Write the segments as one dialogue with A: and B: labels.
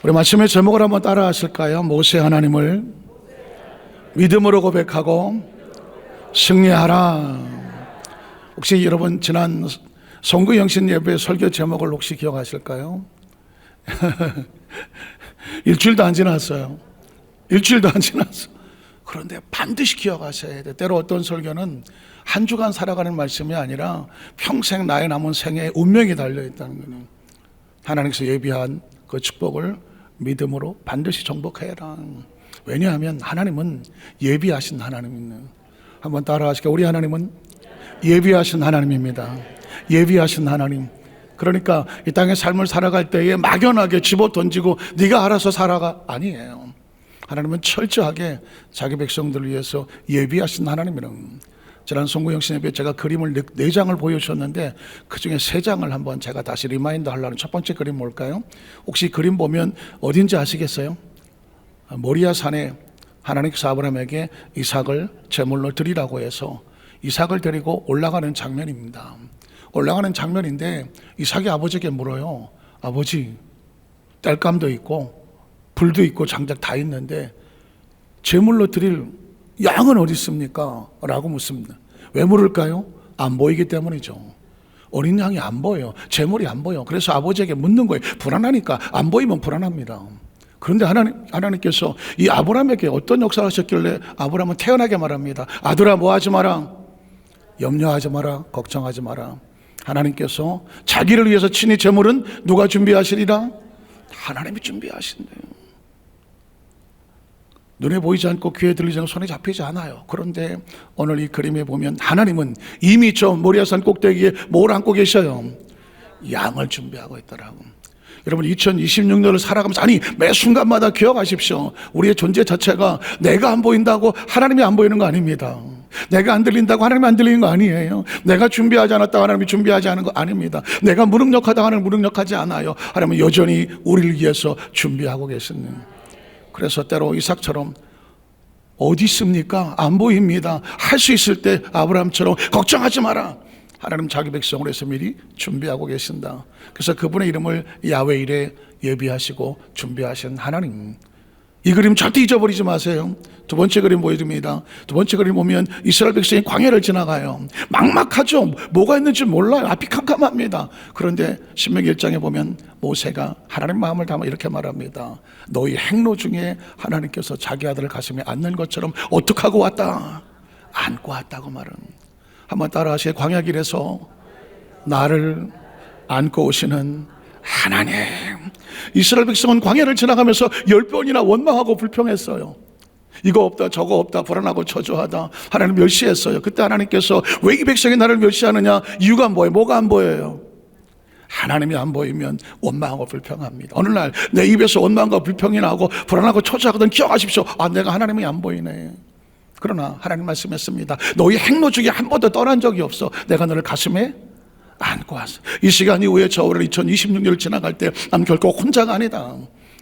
A: 우리 말씀의 제목을 한번 따라 하실까요? 모세 하나님을 믿음으로 고백하고 승리하라. 혹시 여러분 지난 성구영신 예배 설교 제목을 혹시 기억하실까요? 일주일도 안 지났어요. 일주일도 안 지났어. 그런데 반드시 기억하셔야 돼요. 때로 어떤 설교는 한 주간 살아가는 말씀이 아니라 평생 나의 남은 생에 운명이 달려있다는 거예요. 하나님께서 예비한 그 축복을 믿음으로 반드시 정복해라. 왜냐하면 하나님은 예비하신 하나님입니다. 한번 따라 하실게요. 우리 하나님은 예비하신 하나님입니다. 예비하신 하나님. 그러니까 이 땅의 삶을 살아갈 때에 막연하게 집어 던지고 네가 알아서 살아가 아니에요. 하나님은 철저하게 자기 백성들을 위해서 예비하신 하나님이라는. 지난 송구영신 예배 제가 그림을 4장을 보여주셨는데 그중에 3장을 한번 제가 다시 리마인드 하려는 첫 번째 그림 뭘까요? 혹시 그림 보면 어딘지 아시겠어요? 모리아 산에 하나님께서 아브라함에게 이삭을 제물로 드리라고 해서 이삭을 데리고 올라가는 장면입니다. 올라가는 장면인데 이삭이 아버지에게 물어요. 아버지, 땔감도 있고 불도 있고 장작 다 있는데 제물로 드릴 양은 어디 있습니까? 라고 묻습니다. 왜 물을까요? 안 보이기 때문이죠. 어린 양이 안 보여요. 제물이 안 보여. 그래서 아버지에게 묻는 거예요. 불안하니까. 안 보이면 불안합니다. 그런데 하나님께서 이 아브라함에게 어떤 역사를 하셨길래 아브라함은 태연하게 말합니다. 아들아, 뭐 하지 마라. 염려하지 마라. 걱정하지 마라. 하나님께서 자기를 위해서 친히 제물은 누가 준비하시리라? 하나님이 준비하신대요. 눈에 보이지 않고 귀에 들리지 않고 손에 잡히지 않아요. 그런데 오늘 이 그림에 보면 하나님은 이미 저 모리아산 꼭대기에 뭘 안고 계셔요? 양을 준비하고 있더라고. 여러분 2026년을 살아가면서 매 순간마다 기억하십시오. 우리의 존재 자체가 내가 안 보인다고 하나님이 안 보이는 거 아닙니다. 내가 안 들린다고 하나님이 안 들리는 거 아니에요. 내가 준비하지 않았다고 하나님이 준비하지 않은 거 아닙니다. 내가 무능력하다고 하나님은 무능력하지 않아요. 하나님은 여전히 우리를 위해서 준비하고 계시는. 그래서 때로 이삭처럼 어디 있습니까? 안 보입니다. 할 수 있을 때 아브라함처럼 걱정하지 마라. 하나님 자기 백성을 해서 미리 준비하고 계신다. 그래서 그분의 이름을 야훼 이레 예비하시고 준비하신 하나님. 이 그림 절대 잊어버리지 마세요. 두 번째 그림 보여드립니다. 두 번째 그림 보면 이스라엘 백성이 광야를 지나가요. 막막하죠. 뭐가 있는지 몰라요. 앞이 캄캄합니다. 그런데 신명기 1장에 보면 모세가 하나님 마음을 담아 이렇게 말합니다. 너희 행로 중에 하나님께서 자기 아들을 가슴에 안는 것처럼 어떻게 하고 왔다? 안고 왔다고 말은. 한번 따라하시게. 광야길에서 나를 안고 오시는 하나님. 이스라엘 백성은 광야를 지나가면서 10번이나 원망하고 불평했어요. 이거 없다 저거 없다 불안하고 초조하다. 하나님 멸시했어요. 그때 하나님께서 왜 이 백성이 나를 멸시하느냐? 이유가 뭐예요? 뭐가 안 보여요? 하나님이 안 보이면 원망하고 불평합니다. 어느 날 내 입에서 원망과 불평이 나오고 불안하고 초조하거든 기억하십시오. 내가 하나님이 안 보이네. 그러나 하나님 말씀했습니다. 너희 행로 중에 한 번도 떠난 적이 없어. 내가 너를 가슴에 안고 왔어. 이 시간 이후에 저 올해 2026년을 지나갈 때 난 결코 혼자가 아니다.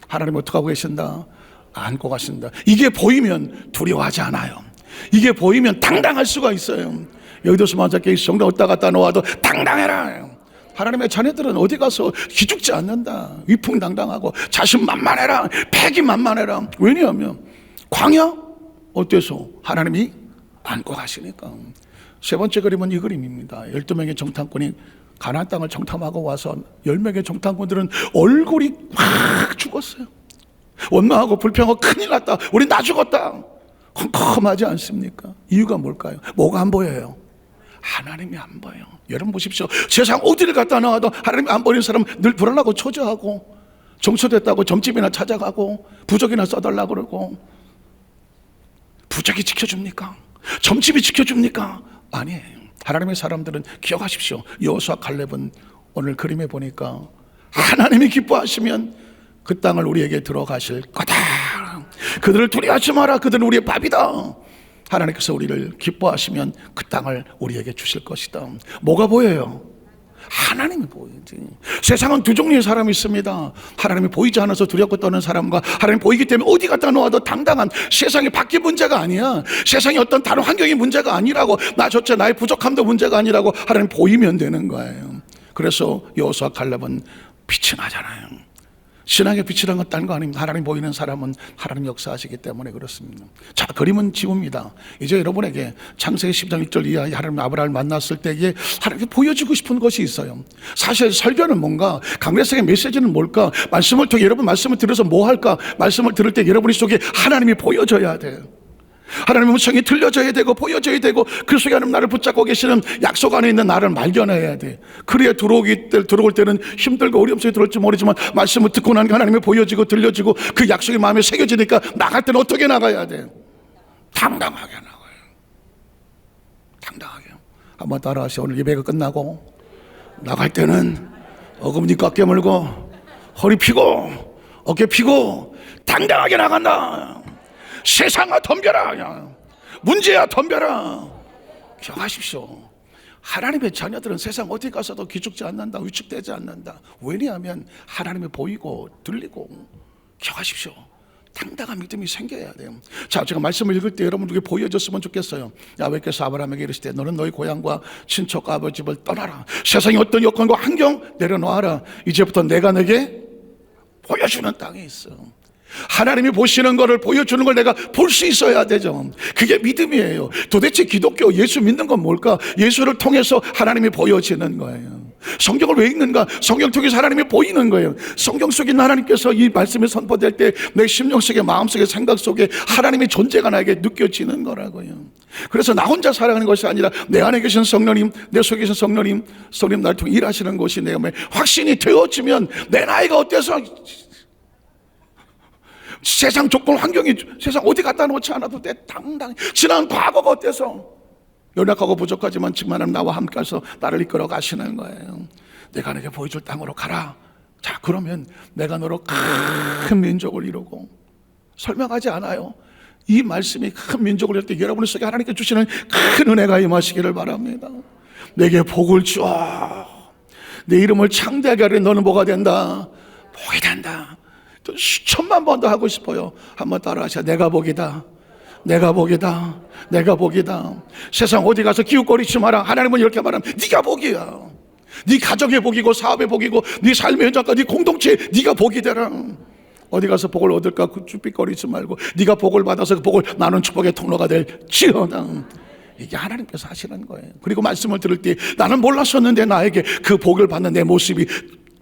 A: 하나님 어떻게 하고 계신다? 안고 가신다. 이게 보이면 두려워하지 않아요. 이게 보이면 당당할 수가 있어요. 여의도 수만자께 성당 어디다 갖다 놓아도 당당해라. 하나님의 자녀들은 어디 가서 기죽지 않는다. 위풍당당하고 자신만만해라. 패기만만해라. 왜냐하면 광야 어때서? 하나님이 안고 가시니까. 세 번째 그림은 이 그림입니다. 12명의 정탐꾼이 가나안 땅을 정탐하고 와서 10명의 정탐꾼들은 얼굴이 확 죽었어요. 원망하고 불평하고 큰일 났다. 우린 다 죽었다. 컴컴하지 않습니까? 이유가 뭘까요? 뭐가 안 보여요? 하나님이 안 보여요. 여러분 보십시오. 세상 어디를 갖다 놔도 하나님이 안 보이는 사람은 늘 불안하고 초조하고 정처됐다고 점집이나 찾아가고 부적이나 써달라고 그러고. 부적이 지켜줍니까? 점집이 지켜줍니까? 아니에요. 하나님의 사람들은 기억하십시오. 여호수아 갈렙은 오늘 그림에 보니까 하나님이 기뻐하시면 그 땅을 우리에게 들어가실 거다. 그들을 두려워하지 마라. 그들은 우리의 밥이다. 하나님께서 우리를 기뻐하시면 그 땅을 우리에게 주실 것이다. 뭐가 보여요? 하나님이 보이지. 세상은 두 종류의 사람이 있습니다. 하나님이 보이지 않아서 두렵고 떠는 사람과 하나님이 보이기 때문에 어디 갖다 놓아도 당당한. 세상이 밖이 문제가 아니야. 세상이 어떤 다른 환경이 문제가 아니라고. 나조차 나의 부족함도 문제가 아니라고. 하나님 보이면 되는 거예요. 그래서 여호수아 갈렙은 빛이 나잖아요. 신앙의 빛이라는 건 다른 거 아닙니다. 하나님 보이는 사람은 하나님 역사하시기 때문에 그렇습니다. 자, 그림은 지웁니다. 이제 여러분에게 창세기 10장 1절 이하의 하나님 아브라함을 만났을 때에 하나님께 보여주고 싶은 것이 있어요. 사실 설교는 뭔가, 강대상의 메시지는 뭘까, 말씀을 통해 여러분 말씀을 들어서 뭐 할까, 말씀을 들을 때 여러분의 속에 하나님이 보여져야 돼요. 하나님의 음성이 들려져야 되고 보여져야 되고 그 속에 하나님 나를 붙잡고 계시는 약속 안에 있는 나를 발견해야 돼. 그래야 들어올 때는 힘들고 어려움 속에 들어올지 모르지만 말씀을 듣고 나니까 하나님이 보여지고 들려지고 그 약속이 마음에 새겨지니까 나갈 때는 어떻게 나가야 돼? 당당하게 나가요. 당당하게. 한번 따라하세요. 오늘 예배가 끝나고 나갈 때는 어금니 꽉 깨물고 허리 펴고 어깨 펴고 당당하게 나간다. 세상아 덤벼라. 문제야 덤벼라. 기억하십시오. 하나님의 자녀들은 세상 어디 가서도 기죽지 않는다, 위축되지 않는다. 왜냐하면 하나님이 보이고 들리고. 기억하십시오. 당당한 믿음이 생겨야 돼요. 자, 제가 말씀을 읽을 때 여러분들에게 보여줬으면 좋겠어요. 야훼께서 아브라함에게 이르시되 너는 너희 고향과 친척과 아버지 집을 떠나라. 세상의 어떤 여건과 환경 내려놓아라. 이제부터 내가 내게 보여주는 땅이 있어. 하나님이 보시는 것을 보여주는 걸 내가 볼 수 있어야 되죠. 그게 믿음이에요. 도대체 기독교 예수 믿는 건 뭘까? 예수를 통해서 하나님이 보여지는 거예요. 성경을 왜 읽는가? 성경 통해서 하나님이 보이는 거예요. 성경 속에 하나님께서 이 말씀이 선포될 때 내 심령 속에, 마음 속에, 생각 속에 하나님의 존재가 나에게 느껴지는 거라고요. 그래서 나 혼자 살아가는 것이 아니라 내 안에 계신 성령님, 내 속에 계신 성령님 나를 통해 일하시는 것이 내 마음에 확신이 되어지면 내 나이가 어때서 세상 조건 환경이 세상 어디 갖다 놓지 않아도 돼. 당당히 지난 과거가 어때서 연약하고 부족하지만 지금 하나님 나와 함께해서 나를 이끌어 가시는 거예요. 내가 내게 보여줄 땅으로 가라. 자, 그러면 내가 너로 큰 민족을 이루고, 설명하지 않아요. 이 말씀이 큰 민족을 이룰 때 여러분 속에 하나님께 주시는 큰 은혜가 임하시기를 바랍니다. 내게 복을 주어 내 이름을 창대하게 하려. 너는 뭐가 된다? 복이 된다. 수천만 번도 하고 싶어요. 한번 따라하셔. 내가 복이다. 내가 복이다. 내가 복이다. 세상 어디 가서 기웃거리지 마라. 하나님은 이렇게 말하면 네가 복이야. 네 가정의 복이고 사업의 복이고 네 삶의 현장과 네 공동체에 네가 복이 되라. 어디 가서 복을 얻을까 쭈삣거리지 말고 네가 복을 받아서 그 복을 나눈 축복의 통로가 될지어다. 이게 하나님께서 하시는 거예요. 그리고 말씀을 들을 때 나는 몰랐었는데 나에게 그 복을 받는 내 모습이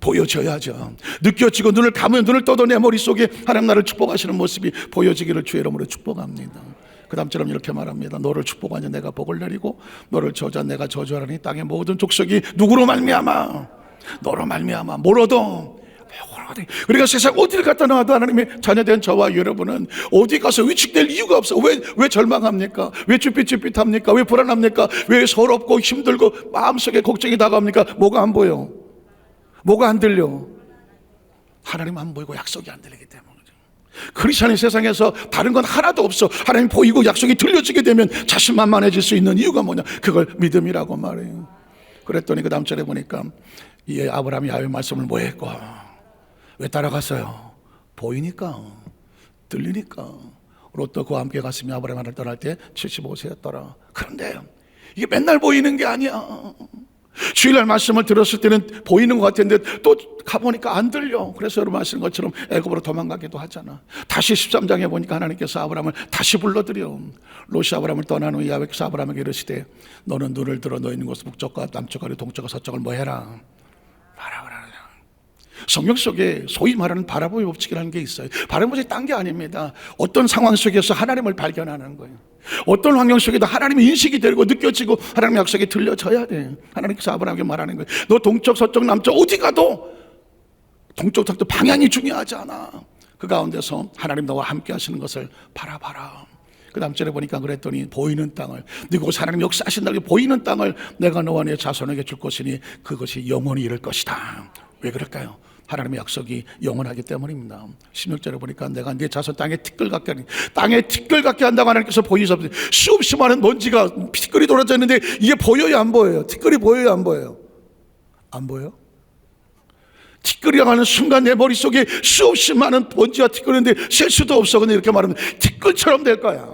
A: 보여져야죠. 느껴지고 눈을 감으면 눈을 떠도 내 머릿속에 하나님 나를 축복하시는 모습이 보여지기를 주의 이름으로 축복합니다. 그 다음처럼 이렇게 말합니다. 너를 축복하니 내가 복을 내리고 너를 저주하니 내가 저주하니 땅의 모든 족속이 누구로 말미암아? 너로 말미암아. 뭘 얻어? 그러니까 세상 어디를 갖다 놔도 하나님의 자녀된 저와 여러분은 어디 가서 위축될 이유가 없어. 왜 절망합니까? 왜 쭈삣쭈삣합니까? 왜 불안합니까? 왜 서럽고 힘들고 마음속에 걱정이 다가옵니까? 뭐가 안 보여? 뭐가 안 들려? 하나님 안 보이고 약속이 안 들리기 때문이죠. 크리스천의 세상에서 다른 건 하나도 없어. 하나님 보이고 약속이 들려지게 되면 자신만만해질 수 있는 이유가 뭐냐? 그걸 믿음이라고 말해요. 그랬더니 그 다음 절에 보니까 이 아브라함이 야훼 말씀을 뭐 했고? 왜 따라갔어요? 보이니까, 들리니까. 롯도 그와 함께 갔으며 아브라함을 떠날 때 75세였더라. 그런데 이게 맨날 보이는 게 아니야. 주일날 말씀을 들었을 때는 보이는 것 같았는데 또 가보니까 안 들려. 그래서 여러분 아시는 것처럼 애굽으로 도망가기도 하잖아. 다시 13장에 보니까 하나님께서 아브라함을 다시 불러들여. 롯이 아브라함을 떠난 후 야훼께서 아브라함에게 이르시되 너는 눈을 들어 너 있는 곳 북쪽과 남쪽과 동쪽과 서쪽을 뭐 해라? 바라보라. 성경 속에 소위 말하는 바라보의 법칙이라는 게 있어요. 바라보의 법칙이 딴 게 아닙니다. 어떤 상황 속에서 하나님을 발견하는 거예요. 어떤 환경 속에도 하나님의 인식이 되고 느껴지고 하나님의 약속이 들려져야 돼. 하나님께서 아브라함에게 말하는 거예요. 너 동쪽, 서쪽, 남쪽 어디 가도 동쪽, 서쪽 방향이 중요하지 않아. 그 가운데서 하나님 너와 함께 하시는 것을 바라봐라. 그 다음 절에 보니까 그랬더니 보이는 땅을, 그곳 하나님 역사하신다고 보이는 땅을 내가 너와 네 자손에게 줄 것이니 그것이 영원히 이를 것이다. 왜 그럴까요? 하나님의 약속이 영원하기 때문입니다. 16절에 보니까 내가 네 자손 땅에 티끌 같게 하니, 땅에 티끌 같게 한다고 하나님께서 보이셨어요. 수없이 많은 먼지가 티끌이 돌아져 있는데 이게 보여요, 안 보여요? 티끌이 보여요, 안 보여요? 안 보여? 티끌이라고 하는 순간 내 머릿속에 수없이 많은 먼지와 티끌인데 셀 수도 없어. 근데 이렇게 말하면 티끌처럼 될 거야.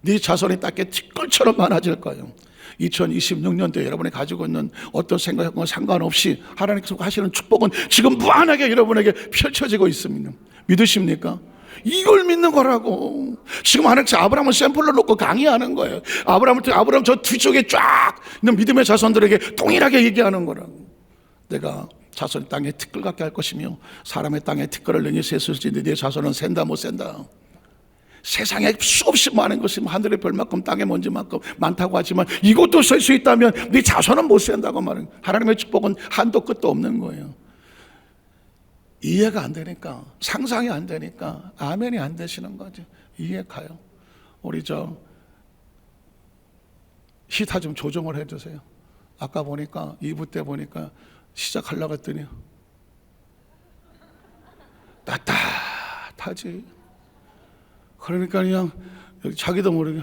A: 네 자손이 땅에 티끌처럼 많아질 거예요. 2026년도에 여러분이 가지고 있는 어떤 생각과 상관없이 하나님께서 하시는 축복은 지금 무한하게 여러분에게 펼쳐지고 있습니다. 믿으십니까? 이걸 믿는 거라고. 지금 하나님께서 아브라함을 샘플로 놓고 강의하는 거예요. 아브라함 저 뒤쪽에 쫙 있는 믿음의 자손들에게 동일하게 얘기하는 거라고. 내가 자손의 땅에 티끌 같게 할 것이며 사람의 땅에 티끌을 능히 셀수있는데 내 자손은 샌다 못 샌다. 세상에 수없이 많은 것이 하늘의 별만큼 땅의 먼지만큼 많다고 하지만 이것도 셀 수 있다면 네 자손은 못 샌다고 말은. 하나님의 축복은 한도 끝도 없는 거예요. 이해가 안 되니까, 상상이 안 되니까 아멘이 안 되시는 거죠. 이해 가요. 우리 히타 좀 조정을 해주세요. 아까 보니까 2부 때 보니까 시작하려고 했더니 따뜻하지. 그러니까 그냥 자기도 모르게.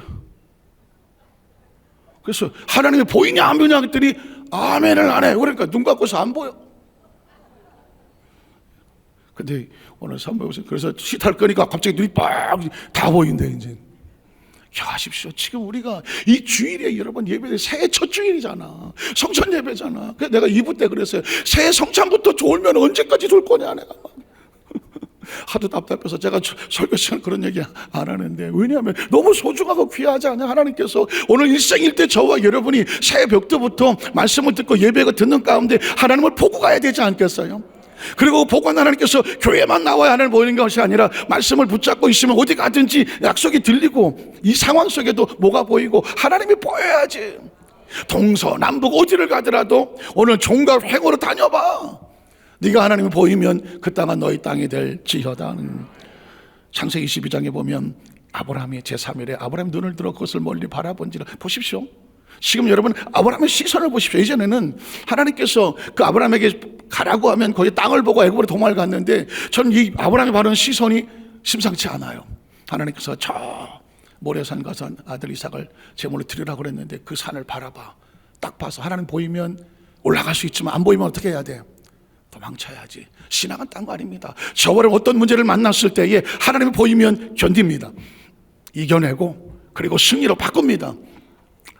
A: 그래서 하나님이 보이냐 안 보이냐 했더니 아멘을 안 해. 그러니까 눈 감고서 안 보여. 근데 오늘 선배 오세요. 그래서 시타를 끄니까 갑자기 눈이 빡 다 보인대 이제. 하십시오. 지금 우리가 이 주일에 여러분 예배 새해 첫 주일이잖아. 성찬 예배잖아. 그래서 내가 2부 때 그랬어요. 새해 성찬부터 졸면 언제까지 졸 거냐 내가. 하도 답답해서 제가 설교 시간 그런 얘기 안 하는데, 왜냐하면 너무 소중하고 귀하지 않냐. 하나님께서 오늘 일생일대 저와 여러분이 새해 벽도부터 말씀을 듣고 예배가 듣는 가운데 하나님을 보고 가야 되지 않겠어요? 그리고 보관 하나님께서 교회만 나와야 하나님 보이는 것이 아니라 말씀을 붙잡고 있으면 어디 가든지 약속이 들리고 이 상황 속에도 뭐가 보이고 하나님이 보여야지. 동서남북 어디를 가더라도 오늘 종과 횡으로 다녀봐. 네가 하나님이 보이면 그 땅은 너희 땅이 될지어다. 창세기 22장에 보면 아브라함이 제3일에 아브라함이 눈을 들어 그것을 멀리 바라본지라. 보십시오. 지금 여러분 아브라함의 시선을 보십시오. 예전에는 하나님께서 그 아브라함에게 가라고 하면 거기 땅을 보고 애굽으로 도망을 갔는데, 저는 이 아브라함이 바라는 시선이 심상치 않아요. 하나님께서 저 모레산 가서 아들 이삭을 제물로 드리라고 그랬는데 그 산을 바라봐. 딱 봐서 하나님 보이면 올라갈 수 있지만 안 보이면 어떻게 해야 돼요? 도망쳐야지. 신앙은 딴 거 아닙니다. 저와 어떤 문제를 만났을 때에 하나님이 보이면 견딥니다. 이겨내고 그리고 승리로 바꿉니다.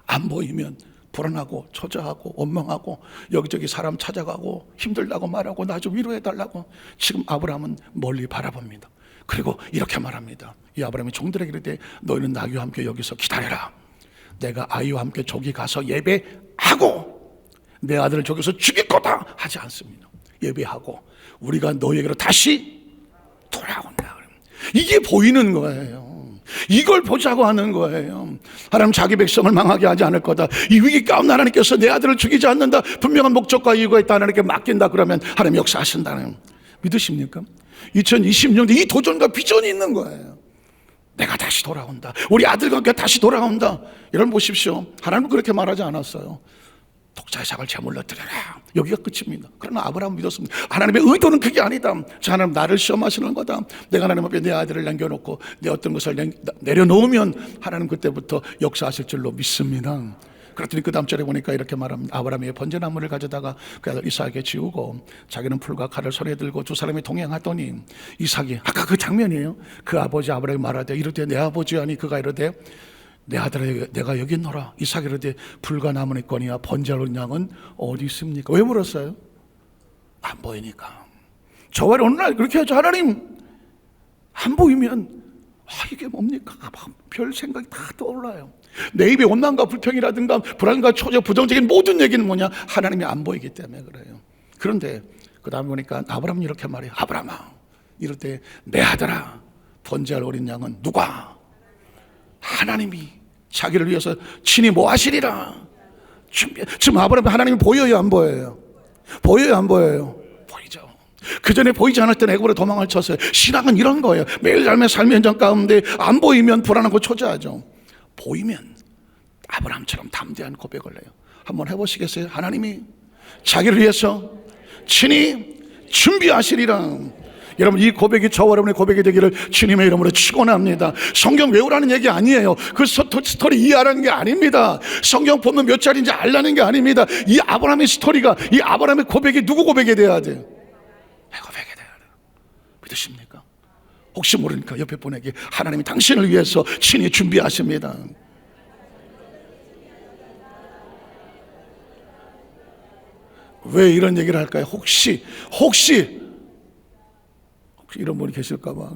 A: 안 보이면 불안하고 초조하고 원망하고 여기저기 사람 찾아가고 힘들다고 말하고 나 좀 위로해달라고. 지금 아브라함은 멀리 바라봅니다. 그리고 이렇게 말합니다. 이 아브라함이 종들에게 이르되 너희는 나귀와 함께 여기서 기다려라. 내가 아이와 함께 저기 가서 예배하고 내 아들을 저기서 죽일 거다 하지 않습니다. 예배하고 우리가 너희에게로 다시 돌아온다. 이게 보이는 거예요. 이걸 보자고 하는 거예요. 하나님 자기 백성을 망하게 하지 않을 거다. 이 위기 가운데 하나님께서 내 아들을 죽이지 않는다. 분명한 목적과 이유가 있다. 하나님께 맡긴다. 그러면 하나님 역사하신다는. 믿으십니까? 2020년대 이 도전과 비전이 있는 거예요. 내가 다시 돌아온다. 우리 아들과 함께 다시 돌아온다. 여러분 보십시오. 하나님은 그렇게 말하지 않았어요. 독자 이삭을 제물로 드려라. 여기가 끝입니다. 그러나 아브라함은 믿었습니다. 하나님의 의도는 그게 아니다. 저 하나님 나를 시험하시는 거다. 내가 하나님 앞에 내 아들을 남겨놓고 내 어떤 것을 내려놓으면 하나님 그때부터 역사하실 줄로 믿습니다. 그랬더니 그 다음 절에 보니까 이렇게 말합니다. 아브라함이 번제나무를 가져다가 그 아들 이삭에게 지우고 자기는 풀과 칼을 손에 들고 두 사람이 동행하더니 이삭이, 아까 그 장면이에요. 그 아버지 아브라함이 말하되 이르되 내 아버지 아니 그가 이르되 내 아들아 내가 여기 있노라. 이삭이 이르되 불과 나무는 있거니와 번제할 양은 어디 있습니까? 왜 물었어요? 안 보이니까. 저와 어느 날 그렇게 하죠. 하나님 안 보이면 이게 뭡니까? 별 생각이 다 떠올라요. 내 입에 원망과 불평이라든가 불안과 초조 부정적인 모든 얘기는 뭐냐? 하나님이 안 보이기 때문에 그래요. 그런데 그 다음에 보니까 아브라함이 이렇게 말해요. 아브라함아 이럴 때 내 아들아 번제할 어린 양은 누가? 하나님이 자기를 위해서 친히 뭐 하시리라. 지금 아브라함 하나님이 보여요 안 보여요? 보여요 안 보여요? 보이죠. 그 전에 보이지 않을 때는 애굽으로 도망을 쳤어요. 신앙은 이런 거예요. 매일 삶의 현장 가운데 안 보이면 불안하고 초조하죠. 보이면 아브라함처럼 담대한 고백을 해요. 한번 해보시겠어요? 하나님이 자기를 위해서 친히 준비하시리라. 여러분 이 고백이 저와 여러분의 고백이 되기를 주님의 이름으로 축원합니다. 성경 외우라는 얘기 아니에요. 그 스토리 이해하라는 게 아닙니다. 성경 보면 몇 자리인지 알라는 게 아닙니다. 이 아브라함의 스토리가, 이 아브라함의 고백이 누구 고백이 돼야 돼요? 내 고백이 돼야 돼요. 믿으십니까? 혹시 모르니까 옆에 분에게 하나님이 당신을 위해서 친히 준비하십니다. 왜 이런 얘기를 할까요? 혹시 이런 분이 계실까봐,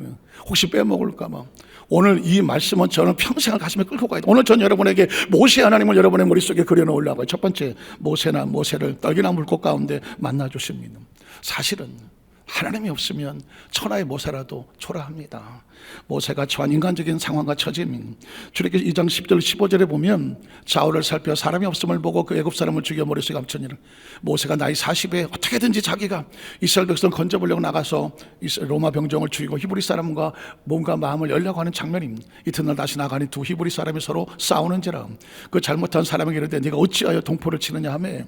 A: 혹시 빼먹을까봐. 오늘 이 말씀은 저는 평생을 가슴에 끌고 가야 돼. 오늘 전 여러분에게 모세 하나님을 여러분의 머릿속에 그려놓으려고 해요. 첫 번째, 모세를 떨기나 물꽃 가운데 만나주십니다. 사실은 하나님이 없으면 천하의 모세라도 초라합니다. 모세가 처한 인간적인 상황과 처짐, 출애굽기 2장 10절 15절에 보면 사울을 살펴 사람이 없음을 보고 그 애굽 사람을 죽여 머릿속에 감춘 이는 모세가 나이 40에 어떻게든지 자기가 이스라엘 백성 건져보려고 나가서 로마 병정을 죽이고 히브리 사람과 몸과 마음을 열려고 하는 장면입니다. 이튿날 다시 나가니 두 히브리 사람이 서로 싸우는지라. 그 잘못한 사람에게 이르되 네가 어찌하여 동포를 치느냐 하매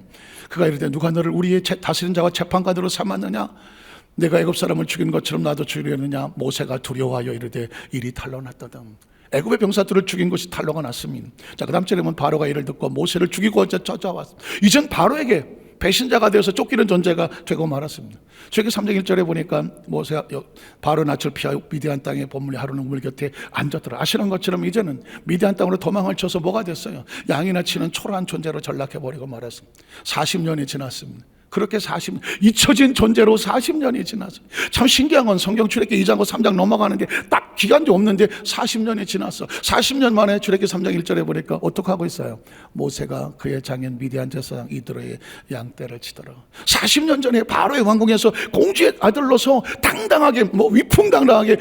A: 그가 이르되 누가 너를 우리의 다스리는 자와 재판관으로 삼았느냐? 내가 애굽 사람을 죽인 것처럼 나도 죽이려느냐? 모세가 두려워하여 이르되 일이 탄로 났도다. 애굽의 병사들을 죽인 것이 탄로가 났습니다. 자, 그 다음 절에 보면 바로가 이를 듣고 모세를 죽이고 찾아왔습니다. 이젠 바로에게 배신자가 되어서 쫓기는 존재가 되고 말았습니다. 출애굽기 3장 1절에 보니까 모세가 바로 낯을 피하여 미디안 땅에 본물이 하루는 우물 곁에 앉았더라. 아시는 것처럼 이제는 미디안 땅으로 도망을 쳐서 뭐가 됐어요? 양이나 치는 초라한 존재로 전락해버리고 말았습니다. 40년이 지났습니다. 그렇게 잊혀진 존재로 40년이 지났어요. 참 신기한 건 성경 출애굽기 2장과 3장 넘어가는데 딱 기간도 없는데 40년이 지났어. 40년 만에 출애굽기 3장 1절에 보니까 어떻게 하고 있어요? 모세가 그의 장인 미디안 제사장 이드로의 양떼를 치더라. 40년 전에 바로의 왕궁에서 공주의 아들로서 당당하게 위풍당당하게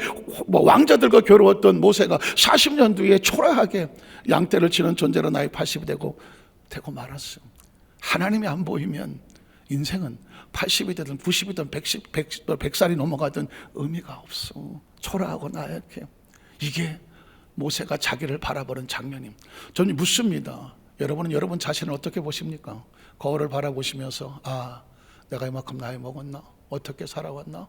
A: 왕자들과 겨루었던 모세가 40년 뒤에 초라하게 양떼를 치는 존재로 나이 80이 되고 말았어요. 하나님이 안 보이면 인생은 80이 되든 90이든 100살이 넘어가든 의미가 없어. 초라하고 나약해. 이게 모세가 자기를 바라보는 장면임. 저는 묻습니다. 여러분은 여러분 자신을 어떻게 보십니까? 거울을 바라보시면서 내가 이만큼 나이 먹었나? 어떻게 살아왔나?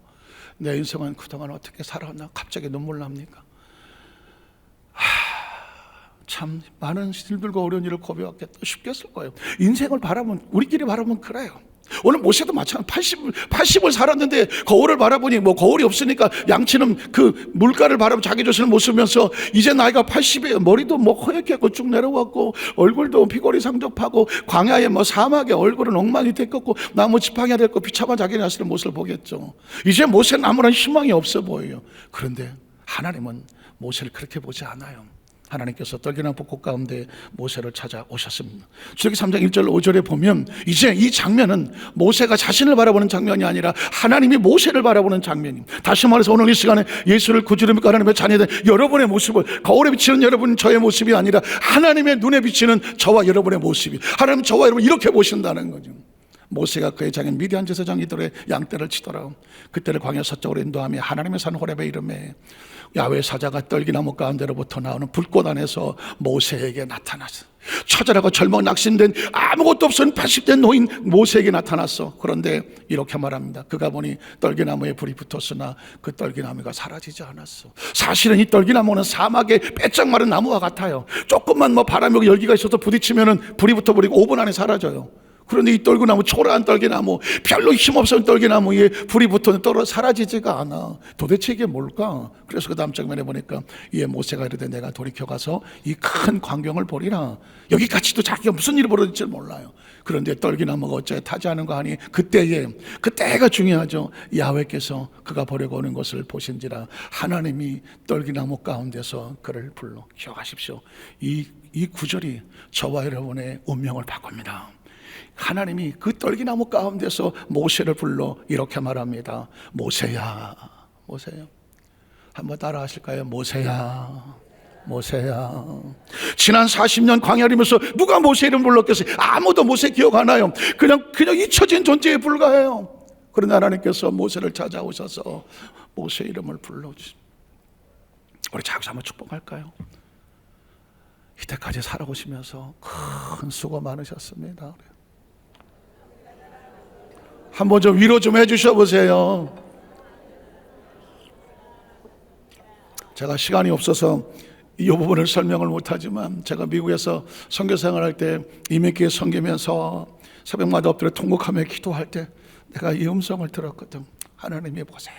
A: 내 인생은 그동안 어떻게 살아왔나? 갑자기 눈물 납니까? 참 많은 힘들고 어려운 일을 고백했겠다. 쉽겠을 거예요. 인생을 바라보면 우리끼리 바라보면 그래요. 오늘 모세도 마찬가지. 80을 살았는데 거울을 바라보니 거울이 없으니까 양치는 그 물가를 바라보고 자기 자신을 못 쓰면서 이제 나이가 80이에요. 머리도 허옇게 쭉 내려왔고 얼굴도 피골이 상접하고 광야에 사막에 얼굴은 엉망이 됐고 나무 지팡이가 됐고 비참한 자기 자신의 모습을 보겠죠. 이제 모세는 아무런 희망이 없어 보여요. 그런데 하나님은 모세를 그렇게 보지 않아요. 하나님께서 떨기나 벚꽃 가운데 모세를 찾아오셨습니다. 출애굽기 3장 1절 5절에 보면 이제 이 장면은 모세가 자신을 바라보는 장면이 아니라 하나님이 모세를 바라보는 장면입니다. 다시 말해서 오늘 이 시간에 예수를 구주로 믿고 하나님의 자녀된 여러분의 모습을, 거울에 비치는 여러분 저의 모습이 아니라 하나님의 눈에 비치는 저와 여러분의 모습이, 하나님 저와 여러분 이렇게 보신다는 거죠. 모세가 그의 장인 미디안 제사장 이들의 양떼를 치더라. 그때를 광야 서쪽으로 인도하며 하나님의 산 호렙에 이르매 야훼 사자가 떨기나무 가운데로부터 나오는 불꽃 안에서 모세에게 나타났어. 처절하고 절망 낙심된 아무것도 없은 80대 노인 모세에게 나타났어. 그런데 이렇게 말합니다. 그가 보니 떨기나무에 불이 붙었으나 그 떨기나무가 사라지지 않았어. 사실은 이 떨기나무는 사막에 빼짝 마른 나무와 같아요. 조금만 바람이 열기가 있어서 부딪히면 불이 붙어버리고 5분 안에 사라져요. 그런데 이 떨기나무, 초라한 떨기나무, 별로 힘없는 떨기나무에 불이 붙어는 사라지지가 않아. 도대체 이게 뭘까? 그래서 그 다음 장면에 보니까 이에 모세가 이르되 내가 돌이켜가서 이 큰 광경을 보리라. 여기까지도 자기가 무슨 일이 벌어질지 몰라요. 그런데 떨기나무가 어째 타지 않은가 하니 그때가 중요하죠. 야훼께서 그가 보려고 오는 것을 보신지라 하나님이 떨기나무 가운데서 그를 불러. 기억하십시오. 이 구절이 저와 여러분의 운명을 바꿉니다. 하나님이 그 떨기나무 가운데서 모세를 불러 이렇게 말합니다. 모세야. 한번 따라 하실까요? 모세야. 지난 40년 광야리면서 누가 모세 이름 불렀겠어요? 아무도 모세 기억 안 나요. 그냥 잊혀진 존재에 불과해요. 그런데 하나님께서 모세를 찾아오셔서 모세 이름을 불러주십니다. 우리 자기서 한번 축복할까요? 이때까지 살아오시면서 큰 수고 많으셨습니다. 한번 좀 위로 좀 해주셔 보세요. 제가 시간이 없어서 이 부분을 설명을 못하지만 제가 미국에서 선교 생활할 때 이민교회 섬기면서 새벽마다 엎드려 통곡하며 기도할 때 내가 이 음성을 들었거든. 하나님이 보세요.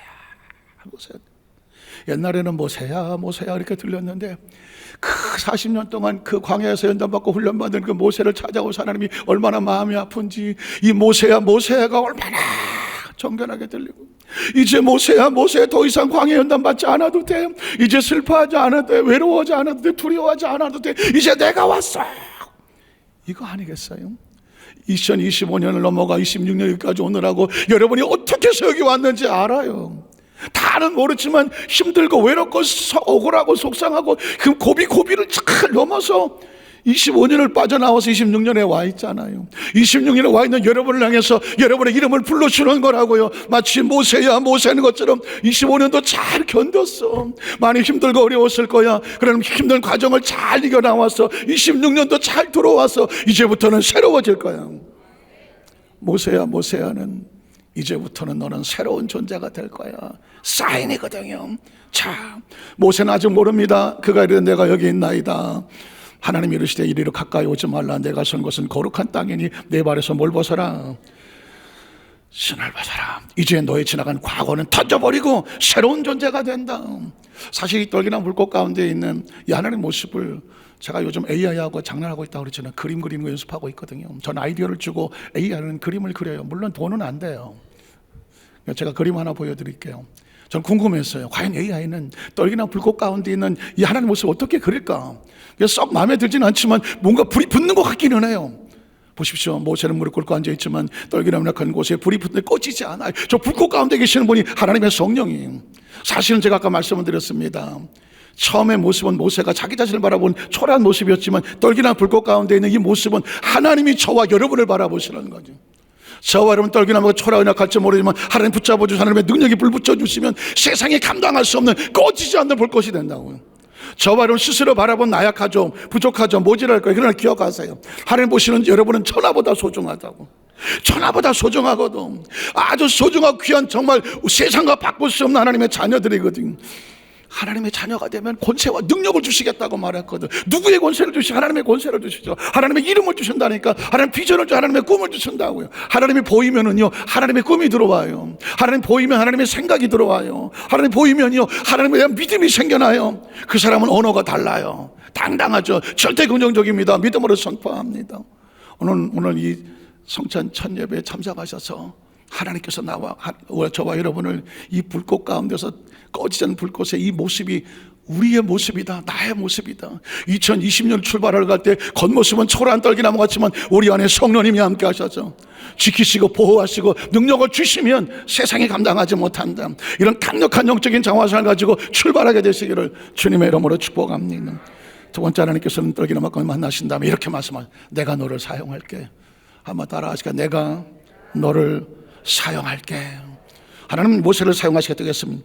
A: 옛날에는 모세야 모세야 이렇게 들렸는데 그 40년 동안 그 광야에서 연단받고 훈련받은 그 모세를 찾아오서 하나님이 얼마나 마음이 아픈지, 이 모세야 모세가 얼마나 정결하게 들리고, 이제 모세야 모세 더 이상 광야 연단받지 않아도 돼, 이제 슬퍼하지 않아도 돼, 외로워하지 않아도 돼, 두려워하지 않아도 돼, 이제 내가 왔어, 이거 아니겠어요? 2025년을 넘어가 26년까지 오느라고 여러분이 어떻게 해서 여기 왔는지 알아요. 다는 모르지만 힘들고 외롭고 억울하고 속상하고 그 고비를 잘 넘어서 25년을 빠져나와서 26년에 와 있잖아요. 26년에 와 있는 여러분을 향해서 여러분의 이름을 불러주는 거라고요. 마치 모세야 모세는 것처럼 25년도 잘 견뎠어. 많이 힘들고 어려웠을 거야. 그럼 힘든 과정을 잘 이겨나와서 26년도 잘 들어와서 이제부터는 새로워질 거야. 모세야 모세야는 이제부터는 너는 새로운 존재가 될 거야. 사인이거든요. 자, 모세는 아직 모릅니다. 그가 이르되 내가 여기 있나이다. 하나님이 이르시되 이리로 가까이 오지 말라. 내가 선 것은 거룩한 땅이니 내 발에서 뭘 벗어라? 신을 벗어라. 이제 너의 지나간 과거는 던져버리고 새로운 존재가 된다. 사실 이 떨기나 물꽃 가운데 있는 이 하나님의 모습을 제가 요즘 AI하고 장난하고 있다고 그랬잖아요. 그림 그리는 거 연습하고 있거든요. 전 아이디어를 주고 AI는 그림을 그려요. 물론 돈은 안 돼요. 제가 그림 하나 보여드릴게요. 전 궁금했어요. 과연 AI는 떨기나 불꽃 가운데 있는 이 하나님의 모습을 어떻게 그릴까? 썩 마음에 들지는 않지만 뭔가 불이 붙는 것 같기는 해요. 보십시오. 모세는 무릎 꿇고 앉아있지만 떨기나 낙한 곳에 불이 붙는데 꺼지지 않아요. 저 불꽃 가운데 계시는 분이 하나님의 성령이에요. 사실은 제가 아까 말씀을 드렸습니다. 처음의 모습은 모세가 자기 자신을 바라본 초라한 모습이었지만 떨기나 불꽃 가운데 있는 이 모습은 하나님이 저와 여러분을 바라보시는 거죠. 저와 여러분 떨기나무가 초라하나 갈지 모르지만 하나님 붙잡아 주시면 하나님의 능력이 불 붙여주시면 세상에 감당할 수 없는 꺼지지 않는 불꽃이 된다고요. 저와 여러분 스스로 바라본 나약하죠, 부족하죠, 모질할 거예요. 그러나 기억하세요. 하나님 보시는 여러분은 천하보다 소중하다고. 천하보다 소중하거든. 아주 소중하고 귀한, 정말 세상과 바꿀 수 없는 하나님의 자녀들이거든. 하나님의 자녀가 되면 권세와 능력을 주시겠다고 말했거든. 누구의 권세를 주시죠? 하나님의 권세를 주시죠. 하나님의 이름을 주신다니까. 하나님 비전을 주시고 하나님의 꿈을 주신다고요. 하나님이 보이면은요 하나님의 꿈이 들어와요. 하나님 보이면 하나님의 생각이 들어와요. 하나님 보이면요 하나님에 대한 믿음이 생겨나요. 그 사람은 언어가 달라요. 당당하죠. 절대 긍정적입니다. 믿음으로 선포합니다. 오늘 이 성찬 첫 예배에 참석하셔서 하나님께서 저와 여러분을 이 불꽃 가운데서 꺼지지 않는 불꽃의 이 모습이 우리의 모습이다, 나의 모습이다. 2020년 출발을 갈 때 겉모습은 초라한 떨기나무 같지만 우리 안에 성령님이 함께 하셔서 지키시고 보호하시고 능력을 주시면 세상이 감당하지 못한다. 이런 강력한 영적인 장화상을 가지고 출발하게 되시기를 주님의 이름으로 축복합니다. 두 번째, 하나님께서는 떨기나무와 만나신 다음에 이렇게 말씀하세요. 내가 너를 사용할게. 한번 따라하시까? 내가 너를 사용할게. 하나님 모세를 사용하시겠다고 했습니다.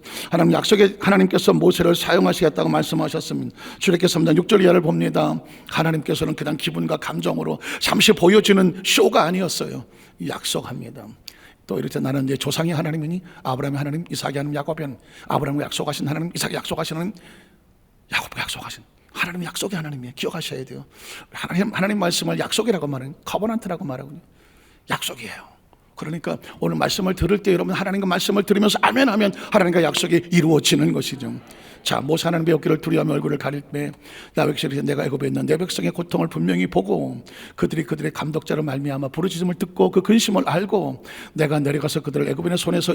A: 하나님께서 모세를 사용하시겠다고 말씀하셨습니다. 출애굽기 3장 6절 이하를 봅니다. 하나님께서는 그냥 기분과 감정으로 잠시 보여지는 쇼가 아니었어요. 약속합니다. 또 이렇게 나는 내 조상의 하나님이니 아브라함의 하나님, 이삭의 하나님, 야곱의 하나님. 아브라함과 약속하신 하나님, 이삭이 약속하신 하나님, 야곱과 약속하신 하나님, 약속의 하나님이에요. 기억하셔야 돼요. 하나님 말씀을 약속이라고 말해요. 커버넌트라고 말하거든요. 약속이에요. 그러니까 오늘 말씀을 들을 때 여러분 하나님과 말씀을 들으면서 아멘 하면 하나님과 약속이 이루어지는 것이죠. 자, 모세 하나님의 어깨를 두려워하며 얼굴을 가릴 때 야외시리에 내가 애굽에 있는 내 백성의 고통을 분명히 보고 그들의 감독자로 말미암아 부르짖음을 듣고 그 근심을 알고 내가 내려가서 그들을 애굽인의 손에서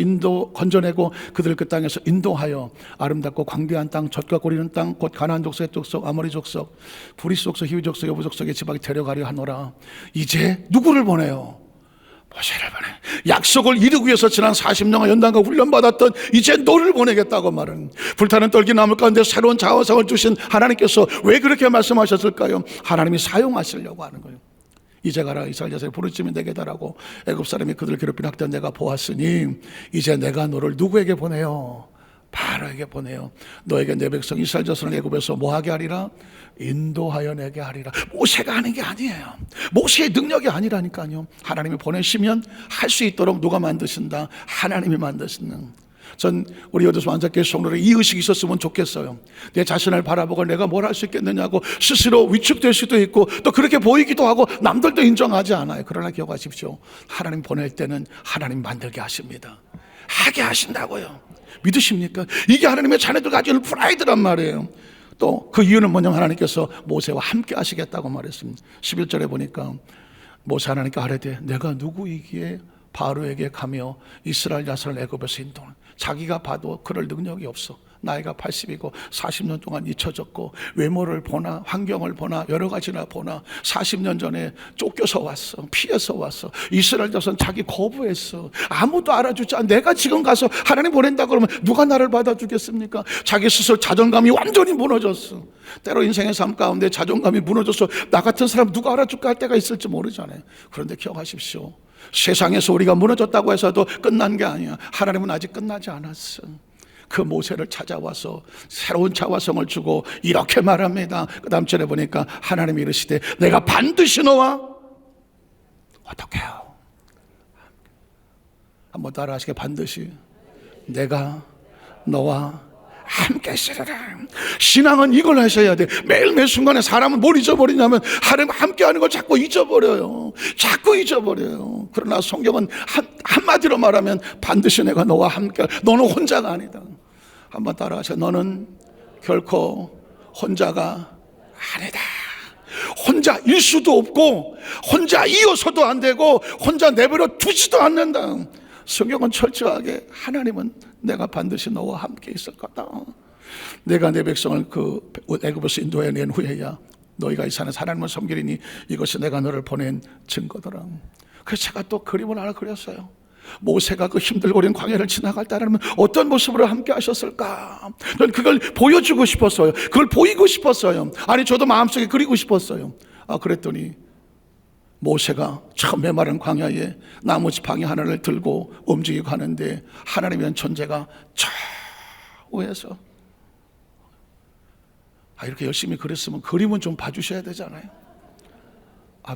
A: 건져내고 그들을 그 땅에서 인도하여 아름답고 광대한 땅, 젖과 고리는 땅, 곧 가나안 족속, 족속, 아모리 족속, 브리스 족속, 히위 족속, 여부 족속의 지방에 데려가려 하노라. 이제 누구를 보내요? 모세를 보내. 약속을 이루기 위해서 지난 40년간 연단과 훈련받았던 이제 너를 보내겠다고 말은, 불타는 떨기나무 가운데 새로운 자화상을 주신 하나님께서 왜 그렇게 말씀하셨을까요? 하나님이 사용하시려고 하는 거예요. 이제 가라, 이스라엘 자손이 부르짖으면 내게 달하고 애굽 사람이 그들을 괴롭힌 학대한 내가 보았으니 이제 내가 너를 누구에게 보내요? 바로에게 보내요. 너에게 내 백성 이스라엘 자손을 애굽에서 뭐하게 하리라? 인도하여 내게 하리라. 모세가 하는 게 아니에요. 모세의 능력이 아니라니까요. 하나님이 보내시면 할 수 있도록 누가 만드신다? 하나님이 만드시는. 전 우리 여도수 완전교회 성도들에 이 의식이 있었으면 좋겠어요. 내 자신을 바라보고 내가 뭘 할 수 있겠느냐고 스스로 위축될 수도 있고 또 그렇게 보이기도 하고 남들도 인정하지 않아요. 그러나 기억하십시오. 하나님 보낼 때는 하나님 만들게 하십니다. 하게 하신다고요. 믿으십니까? 이게 하나님의 자녀들 가지고 있는 프라이드란 말이에요. 또 그 이유는 뭐냐면 하나님께서 모세와 함께 하시겠다고 말했습니다. 11절에 보니까 모세 하나님께 아뢰되 내가 누구이기에 바로에게 가며 이스라엘 자손을 애굽에서 인도하는, 자기가 봐도 그럴 능력이 없어. 나이가 80이고 40년 동안 잊혀졌고 외모를 보나 환경을 보나 여러 가지나 보나 40년 전에 쫓겨서 왔어. 피해서 왔어. 이스라엘 자손 자기 거부했어. 아무도 알아주지 않아. 내가 지금 가서 하나님 보낸다 그러면 누가 나를 받아주겠습니까? 자기 스스로 자존감이 완전히 무너졌어. 때로 인생의 삶 가운데 자존감이 무너져서 나 같은 사람 누가 알아줄까 할 때가 있을지 모르잖아요. 그런데 기억하십시오. 세상에서 우리가 무너졌다고 해서도 끝난 게 아니야. 하나님은 아직 끝나지 않았어. 그 모세를 찾아와서 새로운 자화성을 주고 이렇게 말합니다. 그 다음 절에 보니까 하나님이 이르시되 내가 반드시 너와 어떻게 해요? 한번 따라 하시게. 반드시 내가 너와 함께 있으리라. 신앙은 이걸 하셔야 돼. 매일매일 순간에 사람은 뭘 잊어버리냐면 하나님 함께 하는 걸 자꾸 잊어버려요. 자꾸 잊어버려요. 그러나 성경은 한마디로 말하면 반드시 내가 너와 함께, 너는 혼자가 아니다. 한번 따라하세요. 너는 결코 혼자가 아니다. 혼자일 수도 없고 혼자이어서도 안 되고 혼자 내버려 두지도 않는다. 성경은 철저하게 하나님은 내가 반드시 너와 함께 있을 거다. 내가 내 백성을 그 애굽에서 인도해낸 후에야 너희가 이 산에 하나님을 섬기리니 이것이 내가 너를 보낸 증거더라. 그래서 제가 또 그림을 하나 그렸어요. 모세가 그 힘들고 어려운 광야를 지나갈 때 하나님은 어떤 모습으로 함께 하셨을까? 전 그걸 보여주고 싶었어요. 그걸 보이고 싶었어요. 아니 저도 마음속에 그리고 싶었어요. 그랬더니 모세가 처음 메마른 광야에 나무 지팡이 하나를 들고 움직이고 하는데 하나님의 존재가 저 위에서 이렇게 열심히 그렸으면 그림은 좀 봐주셔야 되잖아요.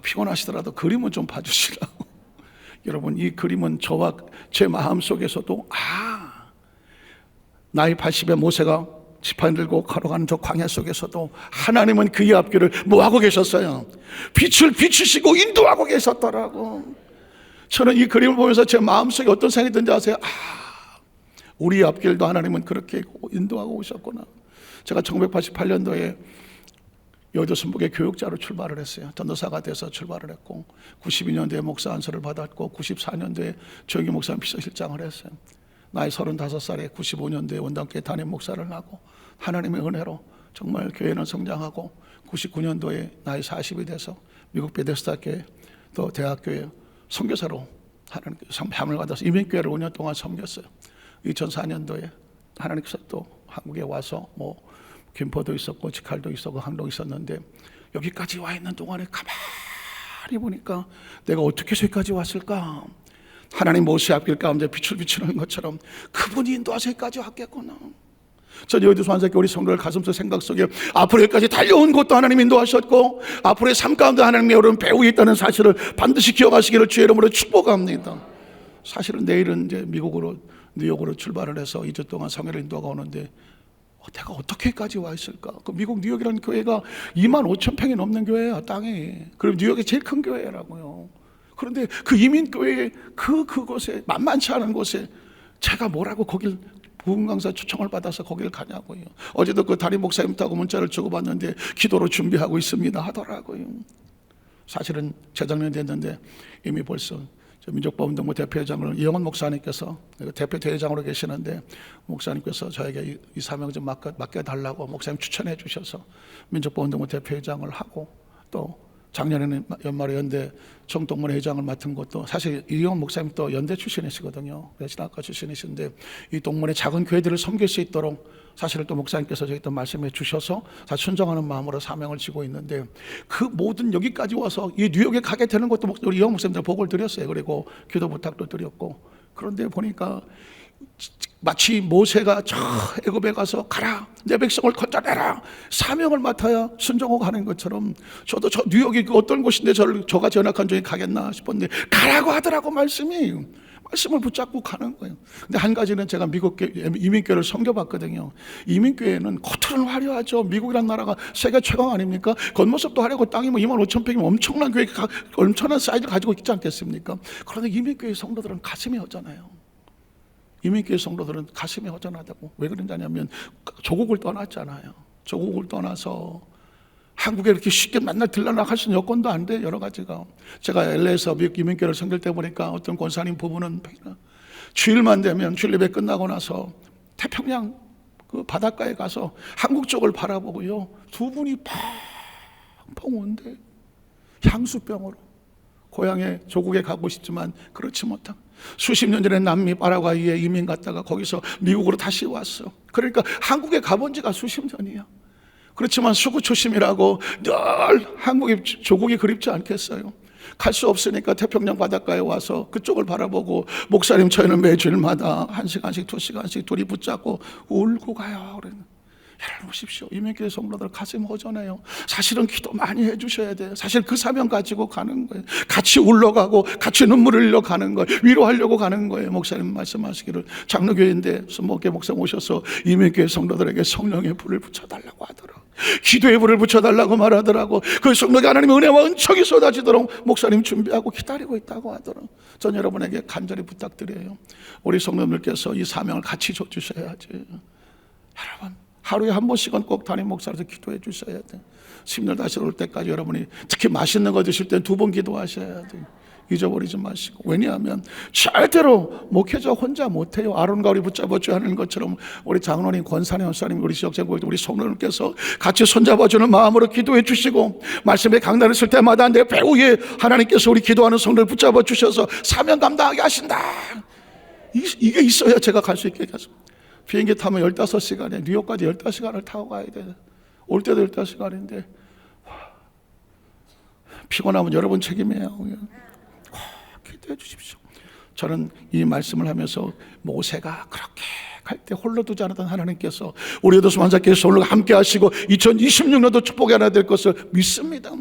A: 피곤하시더라도 그림은 좀 봐주시라고. 여러분, 이 그림은 저와 제 마음속에서도 나이 80의 모세가 지팡이 들고 걸어가는 저 광야 속에서도 하나님은 그의 앞길을 뭐하고 계셨어요? 빛을 비추시고 인도하고 계셨더라고. 저는 이 그림을 보면서 제 마음속에 어떤 생각이 든지 아세요? 우리 앞길도 하나님은 그렇게 인도하고 오셨구나. 제가 1988년도에 여의도 순복의 교육자로 출발을 했어요. 전도사가 돼서 출발을 했고 92년도에 목사 안수를 받았고 94년도에 조영기 목사님 비서실장을 했어요. 나이 35살에 95년도에 원당교회 담임 목사를 하고 하나님의 은혜로 정말 교회는 성장하고 99년도에 나이 40이 돼서 미국 베데스다 교회 또 대학교회 선교사로 하나님께 사명을 받아서 이민교회를 5년 동안 섬겼어요. 2004년도에 하나님께서 또 한국에 와서 김포도 있었고 직할도 있었고 항도 있었는데 여기까지 와 있는 동안에 가만히 보니까 내가 어떻게 여기까지 왔을까? 하나님 모세 앞길 가운데 빛을 비추는 것처럼 그분이 인도하셔 여기까지 왔겠구나. 전 여의도 완전교회 우리 성도들 가슴속 생각 속에 앞으로 여기까지 달려온 것도 하나님 인도하셨고 앞으로의 삶 가운데 하나님의 여러분 배후에 있다는 사실을 반드시 기억하시기를 주의 이름으로 축복합니다. 사실은 내일은 이제 미국으로 뉴욕으로 출발을 해서 2주 동안 성회를 인도하고 오는데 내가 어떻게까지 와 있을까? 그 미국 뉴욕이라는 교회가 25,000평이 넘는 교회야, 땅에. 그리고 뉴욕이 제일 큰 교회라고요. 그런데 그 이민교회의 그곳에 만만치 않은 곳에 제가 뭐라고 거길 부흥 강사 초청을 받아서 거길 가냐고요. 어제도 그 담임 목사님하고 문자를 주고받는데 기도로 준비하고 있습니다 하더라고요. 사실은 재작년 됐는데 이미 벌써 민족보험등부 대표회장을 이영원 목사님께서 대표 대회장으로 계시는데 목사님께서 저에게 이 사명 좀 맡겨달라고 목사님 추천해 주셔서 민족보험등부 대표회장을 하고 또 작년에는 연말에 연대 총동문 회장을 맡은 것도 사실 이영원 목사님 또 연대 출신이시거든요. 신학과 출신이신데 이 동문의 작은 교회들을 섬길 수 있도록 사실은 또 목사님께서 저희 또 말씀해 주셔서 사실 순종하는 마음으로 사명을 지고 있는데 그 모든 여기까지 와서 이 뉴욕에 가게 되는 것도 우리 이영원 목사님들 보고를 드렸어요. 그리고 기도 부탁도 드렸고 그런데 보니까 마치 모세가 저 애굽에 가서 가라 내 백성을 건져내라 사명을 맡아야 순종하고 가는 것처럼 저도 저 뉴욕이 어떤 곳인데 저가 전학한 중에 가겠나 싶었는데 가라고 하더라고. 말씀이 말씀을 붙잡고 가는 거예요. 근데 한 가지는 제가 미국 이민교회를 섬겨봤거든요. 이민교회는 겉으로는 화려하죠. 미국이란 나라가 세계 최강 아닙니까? 겉모습도 화려하고 땅이 뭐 25,000평이면 엄청난 교회가 엄청난 사이즈를 가지고 있지 않겠습니까? 그런데 이민교회 성도들은 가슴이 허전해요. 이민교회 성도들은 가슴이 허전하다고. 왜 그런냐면 조국을 떠났잖아요. 조국을 떠나서 한국에 이렇게 쉽게 만날 들러나갈 수 있는 여건도 안 돼. 여러 가지가. 제가 LA에서 미국 이민교회를 섬길 때 보니까 어떤 권사님 부부는 주일만 되면 주일 예배 끝나고 나서 태평양 그 바닷가에 가서 한국 쪽을 바라보고요, 두 분이 펑펑 온대. 향수병으로 고향에 조국에 가고 싶지만 그렇지 못한, 수십 년 전에 남미 파라과이에 이민 갔다가 거기서 미국으로 다시 왔어. 그러니까 한국에 가본 지가 수십 년이야. 그렇지만 수구초심이라고 늘 한국의 조국이 그립지 않겠어요? 갈 수 없으니까 태평양 바닷가에 와서 그쪽을 바라보고 목사님 저희는 매주일마다 1시간씩 2시간씩 둘이 붙잡고 울고 가요. 여러분 보십시오. 이민교회 성도들 가슴 허전해요. 사실은 기도 많이 해주셔야 돼요. 사실 그 사명 가지고 가는 거예요. 같이 울러가고 같이 눈물을 흘려 가는 거예요. 위로하려고 가는 거예요. 목사님 말씀하시기를 장로교회인데 스모계 목사 오셔서 이민교회 성도들에게 성령의 불을 붙여달라고 하더라고요. 기도의 불을 붙여달라고 말하더라고. 그 성도에게 하나님의 은혜와 은총이 쏟아지도록 목사님 준비하고 기다리고 있다고 하더라고. 전 여러분에게 간절히 부탁드려요. 우리 성도님들께서 이 사명을 같이 줘주셔야지. 여러분 하루에 한 번씩은 꼭 담임 목사로서 기도해 주셔야 돼. 10년 다시 올 때까지 여러분이 특히 맛있는 거 드실 때 2번 기도하셔야 돼. 잊어버리지 마시고. 왜냐하면 절대로 목회자 혼자 못해요. 아론과 우리 붙잡아줘야 하는 것처럼 우리 장로님, 권사님, 원사님, 우리 지역장로, 우리 성도님께서 같이 손잡아주는 마음으로 기도해 주시고, 말씀에 강단을 쓸 때마다 내 배후에 하나님께서 우리 기도하는 성도를 붙잡아 주셔서 사명 감당하게 하신다. 이게 있어야 제가 갈 수 있게 해서. 비행기 타면 15시간에 뉴욕까지 15시간을 타고 가야 돼. 올 때도 15시간인데 피곤하면 여러분 책임이에요. 기도해 주십시오. 저는 이 말씀을 하면서 모세가 그렇게 갈 때 홀로 두지 않았던 하나님께서 우리 여도수 만사께서 오늘 함께 하시고 2026년도 축복의 하나 될 것을 믿습니다.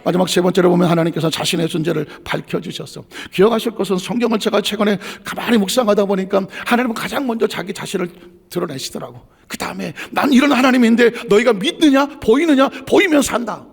A: 마지막 세 번째로 보면 하나님께서 자신의 존재를 밝혀주셨어. 기억하실 것은 성경을 제가 최근에 가만히 묵상하다 보니까 하나님은 가장 먼저 자기 자신을 드러내시더라고. 그 다음에 난 이런 하나님인데 너희가 믿느냐 보이느냐? 보이면 산다.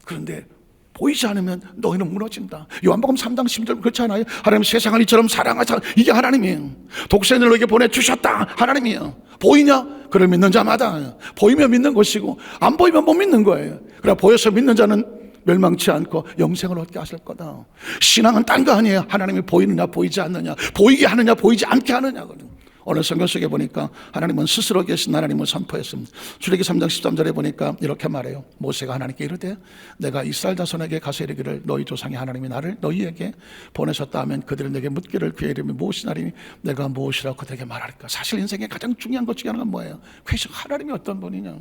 A: 그런데 보이지 않으면 너희는 무너진다. 요한복음 3장 10절 그렇지 않아요? 하나님 세상을 이처럼 사랑하사, 이게 하나님이에요. 독생을 너에게 보내주셨다. 하나님이에요. 보이냐? 그를 믿는 자마다. 보이면 믿는 것이고 안 보이면 못 믿는 거예요. 그래 보여서 믿는 자는 멸망치 않고 영생을 얻게 하실 거다. 신앙은 딴 거 아니에요. 하나님이 보이느냐 보이지 않느냐, 보이게 하느냐 보이지 않게 하느냐거든요. 오늘 성경 속에 보니까 하나님은 스스로 계신 하나님을 선포했습니다. 출애기 3장 13절에 보니까 이렇게 말해요. 모세가 하나님께 이르되 내가 이스라엘 자손에게 가서 이르기를 너희 조상의 하나님이 나를 너희에게 보내셨다 하면 그들은 내게 묻기를 그의 이름이 무엇이나리니 내가 무엇이라고 그들에게 말할까. 사실 인생에 가장 중요한 것 중에 하나가 뭐예요? 그것이 하나님이 어떤 분이냐.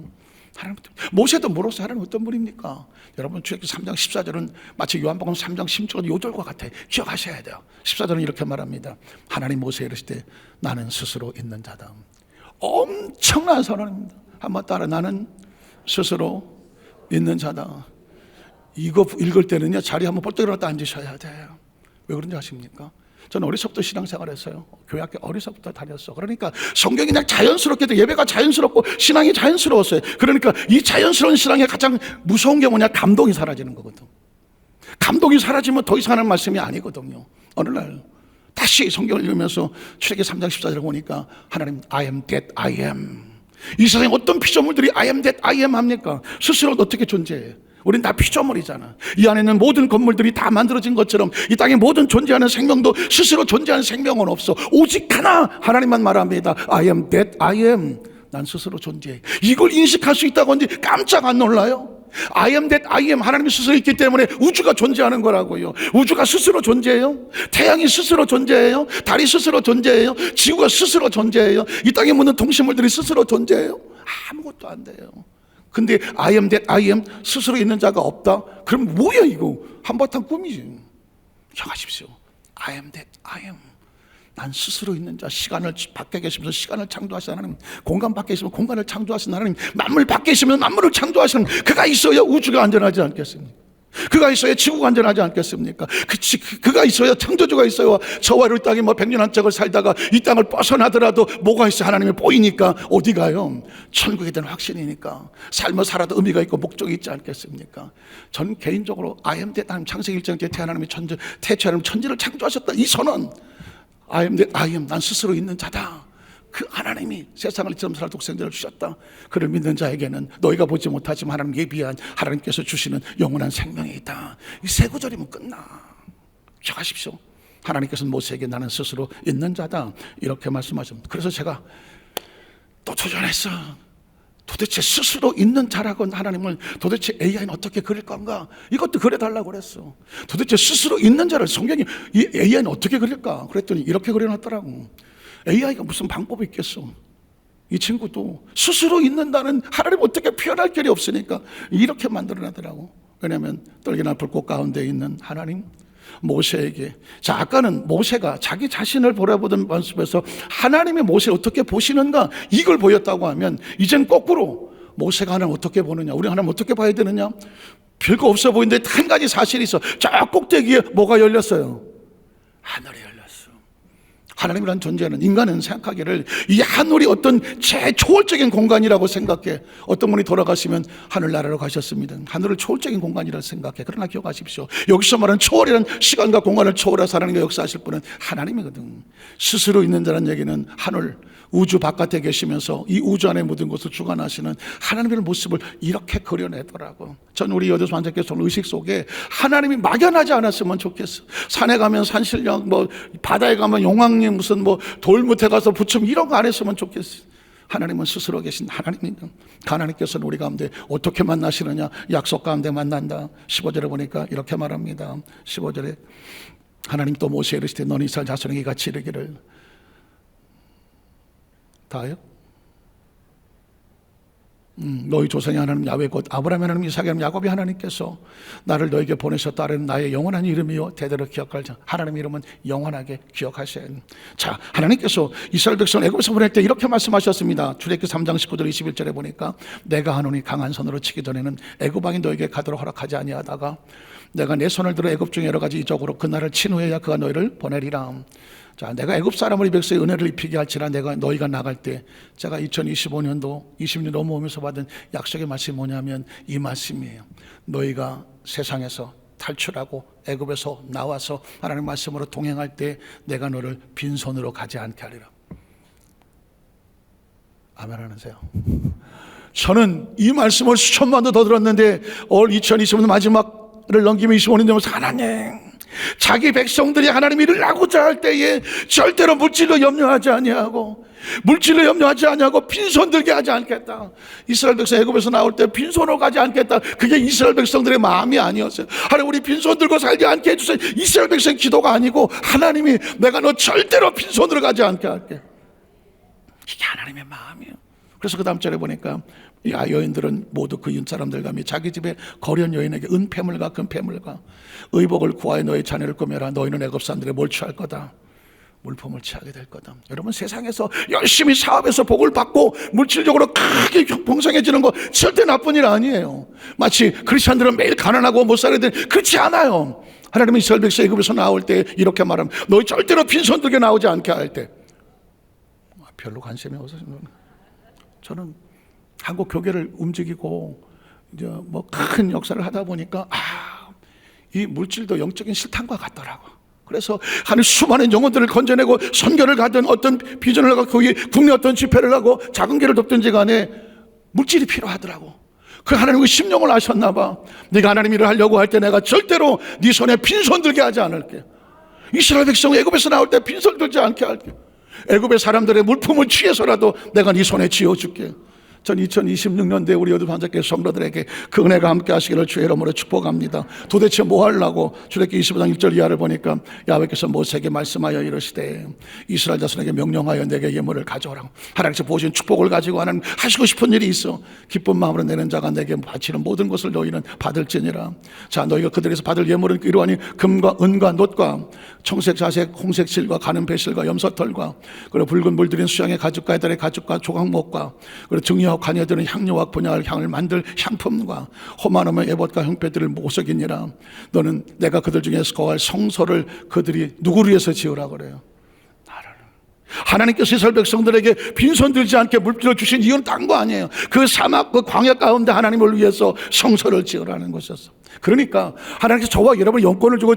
A: 하나님, 모세도 물었어요. 하나님 어떤 분입니까? 여러분 출애기 3장 14절은 마치 요한복음 3장 10절 요절과 같아요. 기억하셔야 돼요. 14절은 이렇게 말합니다. 하나님 모세에 이르시되 나는 스스로 있는 자다. 엄청난 선언입니다. 한번 따라 나는 스스로 있는 자다. 이거 읽을 때는요 자리에 한번 벌떡 일어났다 앉으셔야 돼요. 왜 그런지 아십니까? 저는 어려서부터 신앙생활했어요. 교회 학교 어려서부터 다녔어. 그러니까 성경이 그냥 자연스럽게 예배가 자연스럽고 신앙이 자연스러웠어요. 그러니까 이 자연스러운 신앙의 가장 무서운 게 뭐냐? 감동이 사라지는 거거든. 감동이 사라지면 더 이상 하는 말씀이 아니거든요. 어느 날 다시 성경을 읽으면서 출애기 3장 14절을 보니까 하나님 I am that I am. 이 세상에 어떤 피조물들이 I am that I am 합니까? 스스로 어떻게 존재해? 우린 다 피조물이잖아. 이 안에 있는 모든 건물들이 다 만들어진 것처럼 이 땅에 모든 존재하는 생명도 스스로 존재하는 생명은 없어. 오직 하나 하나님만 말합니다. I am that I am. 난 스스로 존재해. 이걸 인식할 수 있다고 하는데 깜짝 안 놀라요? I am that I am. 하나님이 스스로 있기 때문에 우주가 존재하는 거라고요. 우주가 스스로 존재해요. 태양이 스스로 존재해요. 달이 스스로 존재해요. 지구가 스스로 존재해요. 이 땅에 묻는 동식물들이 스스로 존재해요. 아무것도 안 돼요. 근데 I am that I am, 스스로 있는 자가 없다? 그럼 뭐야 이거? 한바탕 꿈이지. 기억하십시오. I am that I am. 난 스스로 있는 자. 시간을 밖에 계시면서 시간을 창조하신 하나님, 공간 밖에 있으면 공간을 창조하신 하나님, 만물 밖에 있으면 만물을 창조하시는 그가 있어야 우주가 안전하지 않겠습니까? 그가 있어야 지구가 안전하지 않겠습니까? 그가 있어야 창조주가 있어야 저와 이 땅에 100년 한짝을 살다가 이 땅을 벗어나더라도 뭐가 있어? 하나님이 보이니까 어디 가요? 천국에 대한 확신이니까 삶을 살아도 의미가 있고 목적이 있지 않겠습니까? 전 개인적으로 I am that 하나님 창세기 1장 때 하나님이 태초에 하나님 천지를 창조하셨다 이 선언, I am that I am, 난 스스로 있는 자다. 그 하나님이 세상을 이처럼 살 독생자를 주셨다. 그를 믿는 자에게는 너희가 보지 못하지만 하나님 예비한 하나님께서 주시는 영원한 생명이 있다. 이 세 구절이면 끝나. 기억하십시오. 하나님께서는 모세에게 나는 스스로 있는 자다 이렇게 말씀하십니다. 그래서 제가 또 도전했어. 도대체 스스로 있는 자라고 하나님을 도대체 AI는 어떻게 그릴 건가? 이것도 그려달라고 그랬어. 도대체 스스로 있는 자를 성경이 이 AI는 어떻게 그릴까? 그랬더니 이렇게 그려놨더라고. AI가 무슨 방법이 있겠어? 이 친구도 스스로 있는다는 하나님 어떻게 표현할 길이 없으니까 이렇게 만들어놨더라고. 왜냐하면 떨기나 불꽃 가운데 있는 하나님 모세에게, 자 아까는 모세가 자기 자신을 바라보던 모습에서 하나님의 모세를 어떻게 보시는가 이걸 보였다고 하면, 이젠 거꾸로 모세가 하나님 어떻게 보느냐, 우리 하나님 어떻게 봐야 되느냐. 별거 없어 보이는데 한 가지 사실이 있어. 저 꼭대기에 뭐가 열렸어요? 하늘이 열렸어. 하나님이란 존재는, 인간은 생각하기를 이 하늘이 어떤 초월적인 공간이라고 생각해. 어떤 분이 돌아가시면 하늘나라로 가셨습니다. 하늘을 초월적인 공간이라고 생각해. 그러나 기억하십시오. 여기서 말하는 초월이란 시간과 공간을 초월해서 하나님과 역사하실 분은 하나님이거든. 스스로 있는 자라는 얘기는 하늘, 우주 바깥에 계시면서 이 우주 안에 모든 것을 주관하시는 하나님의 모습을 이렇게 그려내더라고. 전 우리 여덟 환자께서 의식 속에 하나님이 막연하지 않았으면 좋겠어. 산에 가면 산신령, 바다에 가면 용왕님, 무슨 돌무태 가서 부처 이런 거 안 했으면 좋겠어. 하나님은 스스로 계신 하나님입니다. 하나님께서는 우리 가운데 어떻게 만나시느냐? 약속 가운데 만난다. 15절에 보니까 이렇게 말합니다. 15절에 하나님 또 모세에 이르시되 너는 이스라엘 자손에게 같이 이르기를, 다요? 너희 조상의 하나님 야훼 곧 아브라함 하나님, 이삭의 하나님, 야곱의 하나님께서 나를 너에게 보내셨다 하는 나의 영원한 이름이요 대대로 기억할 자. 하나님 이름은 영원하게 기억하셔야 합니다. 자, 하나님께서 이스라엘 백성 애굽에서 보낼 때 이렇게 말씀하셨습니다. 출애굽기 3장 19절 21절에 보니까 내가 하노니 강한 손으로 치기 전에는 애굽 왕이 너에게 가도록 허락하지 아니하다가 내가 내 손을 들어 애굽 중에 여러 가지 이적으로 그 나라를 친 후에야 그가 너희를 보내리라. 자, 내가 애굽 사람을 이 백성의 은혜를 입히게 할지라 너희가 나갈 때, 제가 2025년도 20년 넘어오면서 받은 약속의 말씀이 뭐냐면 이 말씀이에요. 너희가 세상에서 탈출하고 애굽에서 나와서 하나님의 말씀으로 동행할 때 내가 너를 빈손으로 가지 않게 하리라. 아멘 하세요. 저는 이 말씀을 수천만 번 더 들었는데 올 2025년 마지막을 넘기면 25년 되면서 하나님, 자기 백성들이 하나님 일을 하고자 할 때에 절대로 물질로 염려하지 아니하고 빈손 들게 하지 않겠다. 이스라엘 백성 애굽에서 나올 때 빈손으로 가지 않겠다. 그게 이스라엘 백성들의 마음이 아니었어요. 하나님 우리 빈손 들고 살지 않게 해주세요. 이스라엘 백성의 기도가 아니고 하나님이 내가 너 절대로 빈손으로 가지 않게 할게. 이게 하나님의 마음이에요. 그래서 그 다음 절에 보니까 여인들은 모두 그 사람들과 자기 집에 거련 여인에게 은폐물과 금폐물과 의복을 구하여 너희 자녀를 꾸며라. 너희는 애굽 사람들의 뭘 취할 거다? 물품을 취하게 될 거다. 여러분, 세상에서 열심히 사업해서 복을 받고 물질적으로 크게 풍성해지는 거 절대 나쁜 일 아니에요. 마치 크리스찬들은 매일 가난하고 못 살아야 되는, 그렇지 않아요. 하나님은 이스라엘 백성 애굽에서 나올 때 이렇게 말하면 너희 절대로 빈손 들게 나오지 않게 할 때, 별로 관심이 없어서 저는 한국 교회를 움직이고 이제 큰 역사를 하다 보니까 이 물질도 영적인 실탄과 같더라고. 그래서 하늘 수많은 영혼들을 건져내고 선교를 가든 어떤 비전을 하고 국내 어떤 집회를 하고 작은 교회를 돕든지 간에 물질이 필요하더라고. 그 하나님의 심령을 아셨나 봐. 네가 하나님 일을 하려고 할 때 내가 절대로 네 손에 빈손 들게 하지 않을게. 이스라엘 백성 애굽에서 나올 때 빈손 들지 않게 할게. 애굽의 사람들의 물품을 취해서라도 내가 네 손에 쥐어줄게. 전 2026년도에 우리 여덟 환자께 성도들에게 그 은혜가 함께 하시기를 주의 이름으로 축복합니다. 도대체 뭐 하려고? 출애굽기 25장 1절 이하를 보니까 야훼께서 모세에게 말씀하여 이르시되 이스라엘 자손에게 명령하여 내게 예물을 가져오라고. 하나님께서 보신 축복을 가지고 하나님 하시고 싶은 일이 있어. 기쁜 마음으로 내는 자가 내게 바치는 모든 것을 너희는 받을지니라. 자, 너희가 그들에서 받을 예물은 이러하니 금과 은과 놋과 청색 자색 홍색 실과 가는 배실과 염소털과 그리고 붉은 물들인 수양의 가죽과 해달의 가죽과 조각목과 그리고 증여하고 너와 관여들은 향료와 분야할 향을 만들 향품과 호만하며 에봇과 형패들을 모석이니라. 너는 내가 그들 중에서 거할 성소를 그들이 누구를 위해서 지으라 그래요? 하나님께서 이스라엘 백성들에게 빈손 들지 않게 물질을 주신 이유는 딴 거 아니에요. 그 사막, 그 광야 가운데 하나님을 위해서 성소를 지으라는 것이었어. 그러니까 하나님께서 저와 여러분 영권을 주고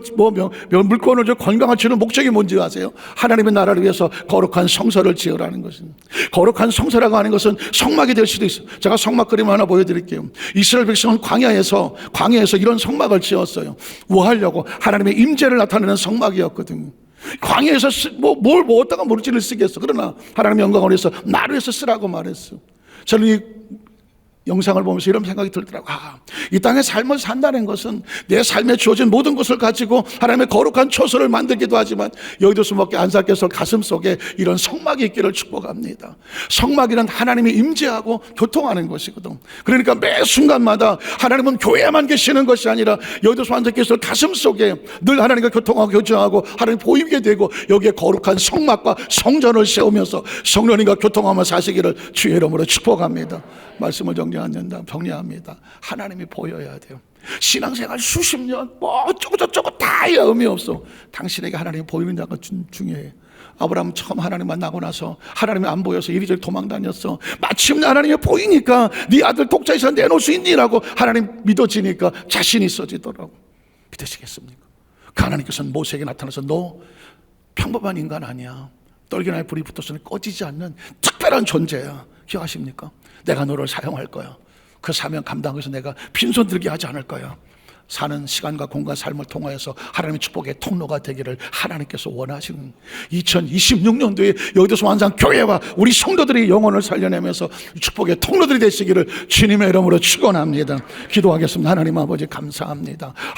A: 물권을 주고 건강을 주는 목적이 뭔지 아세요? 하나님의 나라를 위해서 거룩한 성소를 지으라는 것입니다. 거룩한 성소라고 하는 것은 성막이 될 수도 있어요. 제가 성막 그림 하나 보여드릴게요. 이스라엘 백성은 광야에서 이런 성막을 지었어요. 뭐 하려고? 하나님의 임재를 나타내는 성막이었거든요. 광야에서 뭘 어디다가 물질을 쓰겠어. 그러나 하나님의 영광을 위해서 나를 위해서 쓰라고 말했어. 저는 이 영상을 보면서 이런 생각이 들더라고요. 이 땅의 삶을 산다는 것은 내 삶에 주어진 모든 것을 가지고 하나님의 거룩한 초소를 만들기도 하지만 여의도 수목교 안삭교서 가슴 속에 이런 성막이 있기를 축복합니다. 성막이란 하나님이 임재하고 교통하는 것이거든. 그러니까 매 순간마다 하나님은 교회에만 계시는 것이 아니라 여의도 안삭교서 가슴 속에 늘 하나님과 교통하고 교제하고 하나님 보이게 되고 여기에 거룩한 성막과 성전을 세우면서 성령님과 교통하며 사시기를 주의 이름으로 축복합니다. 말씀을 정리합니다. 하나님이 보여야 돼요. 신앙생활 수십 년 어쩌고 저쩌고 다 의미 없어. 당신에게 하나님이 보이는 자가 중요해. 아브라함 처음 하나님 만나고 나서 하나님이 안 보여서 이리저리 도망다녔어. 마침내 하나님이 보이니까 네 아들 독자에서 내놓을 수 있니라고 하나님 믿어지니까 자신이 있어지더라고. 믿으시겠습니까? 그 하나님께서는 모세에게 나타나서 너 평범한 인간 아니야. 떨기나에 불이 붙었으니 꺼지지 않는 특별한 존재야. 기억하십니까? 내가 너를 사용할 거야. 그 사명 감당해서 내가 빈손 들게 하지 않을 거야. 사는 시간과 공간 삶을 통하여서 하나님의 축복의 통로가 되기를 하나님께서 원하시는 2026년도에 여의도 완상 교회와 우리 성도들이 영혼을 살려내면서 축복의 통로들이 되시기를 주님의 이름으로 축원합니다. 기도하겠습니다. 하나님 아버지 감사합니다.